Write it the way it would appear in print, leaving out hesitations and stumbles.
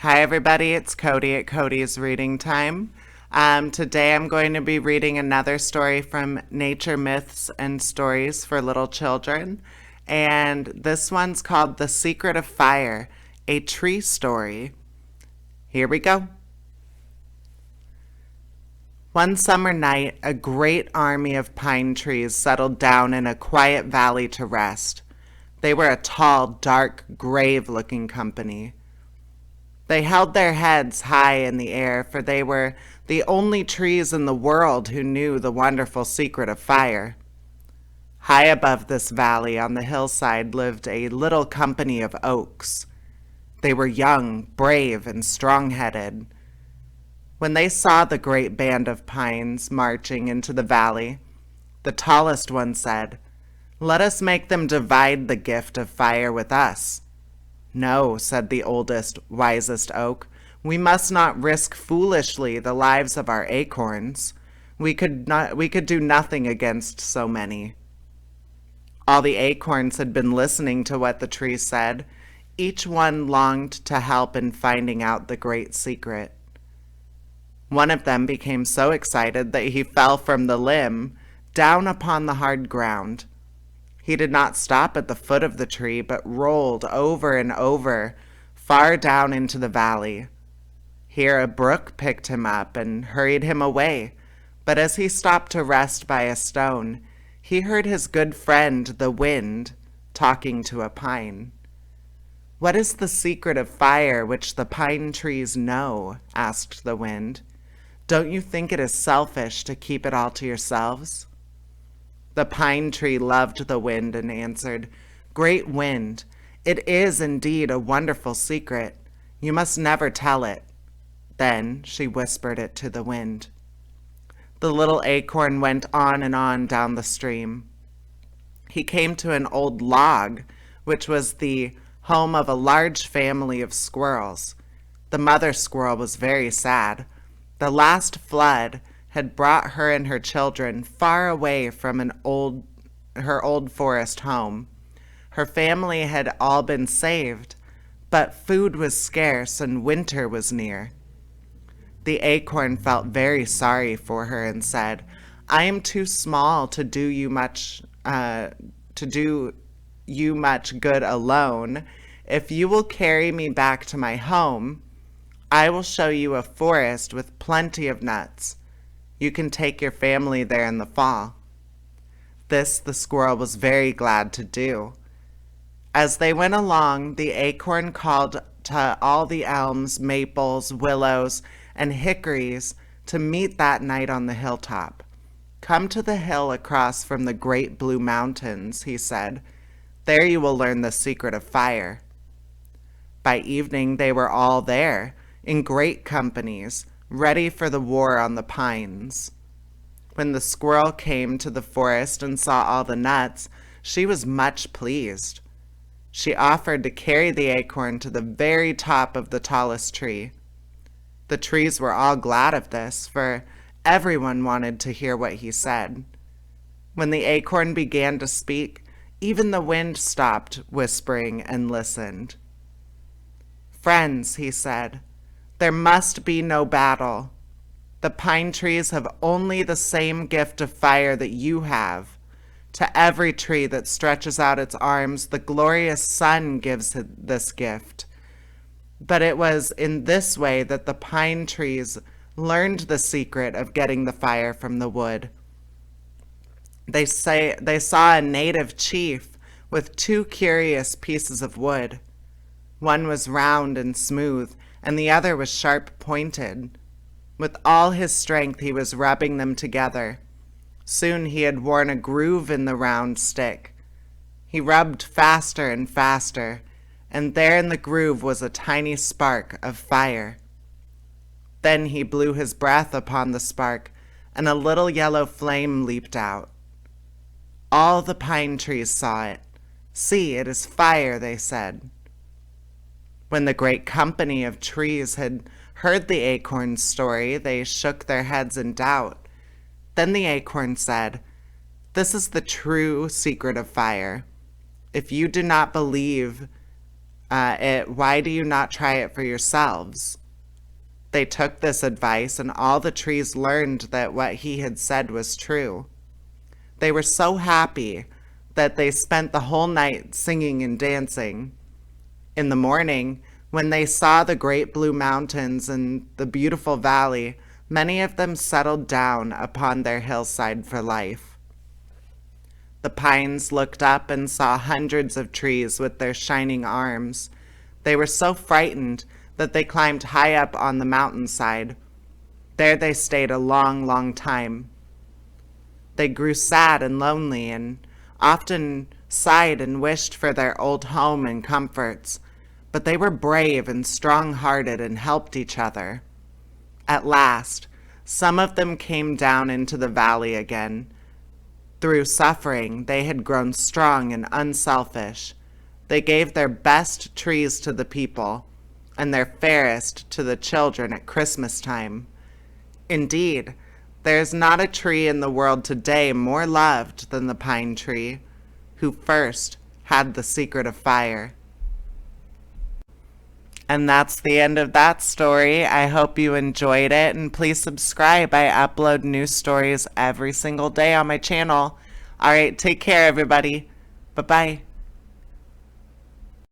Hi, everybody. It's Cody at Cody's Reading Time. Today I'm going to be reading another story from Nature Myths and Stories for Little Children. And this one's called The Secret of Fire, a Tree Story. Here we go. One summer night, a great army of pine trees settled down in a quiet valley to rest. They were a tall, dark, grave-looking company. They held their heads high in the air, for they were the only trees in the world who knew the wonderful secret of fire. High above this valley on the hillside lived a little company of oaks. They were young, brave, and strong-headed. When they saw the great band of pines marching into the valley, the tallest one said, "Let us make them divide the gift of fire with us." "No," said the oldest, wisest oak, "we must not risk foolishly the lives of our acorns. We could do nothing against so many." All the acorns had been listening to what the tree said. Each one longed to help in finding out the great secret. One of them became so excited that he fell from the limb down upon the hard ground. He did not stop at the foot of the tree, but rolled over and over, far down into the valley. Here a brook picked him up and hurried him away, but as he stopped to rest by a stone, he heard his good friend, the wind, talking to a pine. "What is the secret of fire which the pine trees know?" asked the wind. "Don't you think it is selfish to keep it all to yourselves?" The pine tree loved the wind and answered, "Great wind, it is indeed a wonderful secret. You must never tell it." Then she whispered it to the wind. The little acorn went on and on down the stream. He came to an old log, which was the home of a large family of squirrels. The mother squirrel was very sad. The last flood had brought her and her children far away from her old forest home. Her family had all been saved, but food was scarce and winter was near. The acorn felt very sorry for her and said, "I am too small to do you much good alone. If you will carry me back to my home, I will show you a forest with plenty of nuts. You can take your family there in the fall." This the squirrel was very glad to do. As they went along, the acorn called to all the elms, maples, willows, and hickories to meet that night on the hilltop. "Come to the hill across from the great blue mountains," he said. "There you will learn the secret of fire." By evening they were all there, in great companies, ready for the war on the pines. When the squirrel came to the forest and saw all the nuts, she was much pleased. She offered to carry the acorn to the very top of the tallest tree. The trees were all glad of this, for everyone wanted to hear what he said. When the acorn began to speak, even the wind stopped whispering and listened. "Friends," he said, "there must be no battle. The pine trees have only the same gift of fire that you have. To every tree that stretches out its arms, the glorious sun gives this gift. But it was in this way that the pine trees learned the secret of getting the fire from the wood. They saw a native chief with two curious pieces of wood. One was round and smooth, and the other was sharp-pointed. With all his strength he was rubbing them together. Soon he had worn a groove in the round stick. He rubbed faster and faster, and there in the groove was a tiny spark of fire. Then he blew his breath upon the spark, and a little yellow flame leaped out. All the pine trees saw it. "See, it is fire," they said. When the great company of trees had heard the acorn's story, they shook their heads in doubt. Then the acorn said, "This is the true secret of fire. If you do not believe Why do you not try it for yourselves? They took this advice, and all the trees learned that what he had said was true. They were so happy that they spent the whole night singing and dancing. In the morning, when they saw the great blue mountains and the beautiful valley, many of them settled down upon their hillside for life. The pines looked up and saw hundreds of trees with their shining arms. They were so frightened that they climbed high up on the mountainside. There they stayed a long, long time. They grew sad and lonely and often sighed and wished for their old home and comforts, but they were brave and strong-hearted and helped each other. At last, some of them came down into the valley again. Through suffering, they had grown strong and unselfish. They gave their best trees to the people and their fairest to the children at Christmas time. Indeed, there is not a tree in the world today more loved than the pine tree, who first had the secret of fire. And that's the end of that story. I hope you enjoyed it, and please subscribe. I upload new stories every single day on my channel. All right, take care, everybody. Bye-bye.